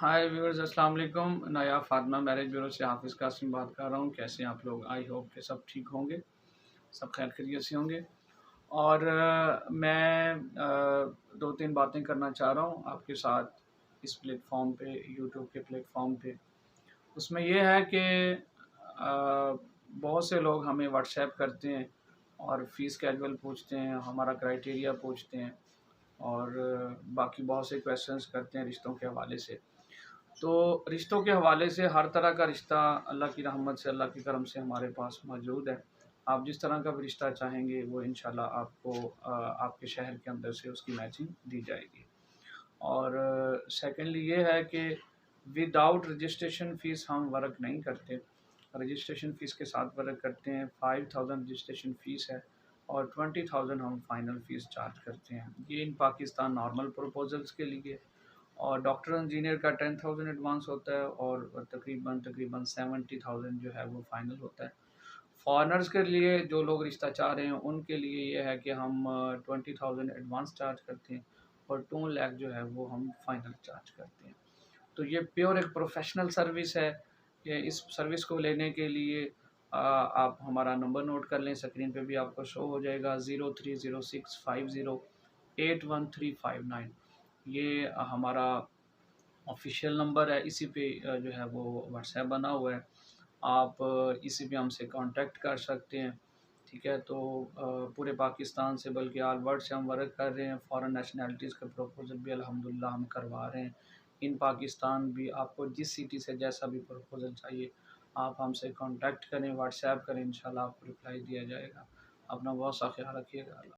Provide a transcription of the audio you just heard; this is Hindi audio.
हाय व्यूअर्स, अस्सलाम वालेकुम। नया फातिमा मैरिज ब्यूरो से हाफिज़ कासिम बात कर रहा हूँ। कैसे हैं आप लोग? आई होप कि सब ठीक होंगे, सब खैर खैरियत से होंगे। और मैं दो तीन बातें करना चाह रहा हूँ आपके साथ इस प्लेटफॉर्म पे, यूट्यूब के प्लेटफॉर्म पे। उसमें ये है कि बहुत से लोग हमें व्हाट्सएप करते हैं और फ़ीस कैजुअल पूछते हैं, हमारा क्राइटेरिया पूछते हैं और बाकी बहुत से क्वेश्चंस करते हैं रिश्तों के हवाले से। तो रिश्तों के हवाले से हर तरह का रिश्ता अल्लाह की रहमत से, अल्लाह के करम से हमारे पास मौजूद है। आप जिस तरह का भी रिश्ता चाहेंगे वो इंशाल्लाह आपको आपके शहर के अंदर से उसकी मैचिंग दी जाएगी। और सेकेंडली ये है कि विदाउट रजिस्ट्रेशन फ़ीस हम वर्क नहीं करते। रजिस्ट्रेशन फ़ीस के साथ वर्क करते हैं। 5000 रजिस्ट्रेशन फ़ीस है और 20,000 हम फ़ाइनल फ़ीस चार्ज करते हैं। ये इन पाकिस्तान नॉर्मल प्रपोज़ल्स के लिए। और डॉक्टर इंजीनियर का 10,000 एडवांस होता है और तकरीबन 70,000 जो है वो फाइनल होता है। फॉरेनर्स के लिए जो लोग रिश्ता चाह रहे हैं उनके लिए ये है कि हम 20,000 एडवांस चार्ज करते हैं और 2 लाख जो है वो हम फाइनल चार्ज करते हैं। तो ये प्योर एक प्रोफेशनल सर्विस है। ये इस सर्विस को लेने के लिए आप हमारा नंबर नोट कर लें, स्क्रीन पे भी आपको शो हो जाएगा 030650811359। ये हमारा ऑफिशियल नंबर है। इसी पे जो है वो व्हाट्सएप बना हुआ है। आप इसी पे हमसे कांटेक्ट कर सकते हैं। ठीक है, तो पूरे पाकिस्तान से बल्कि ऑल वर्ल्ड से हम वर्क कर रहे हैं। फॉरेन नेशनैलिटीज़ का प्रपोज़ल भी अल्हम्दुलिल्लाह हम करवा रहे हैं। इन पाकिस्तान भी आपको जिस सिटी से जैसा भी प्रपोज़ल चाहिए आप हमसे कांटेक्ट करें, व्हाट्सएप करें, इंशाल्लाह आपको रिप्लाई दिया जाएगा। अपना बहुत सा ख्याल रखिएगा।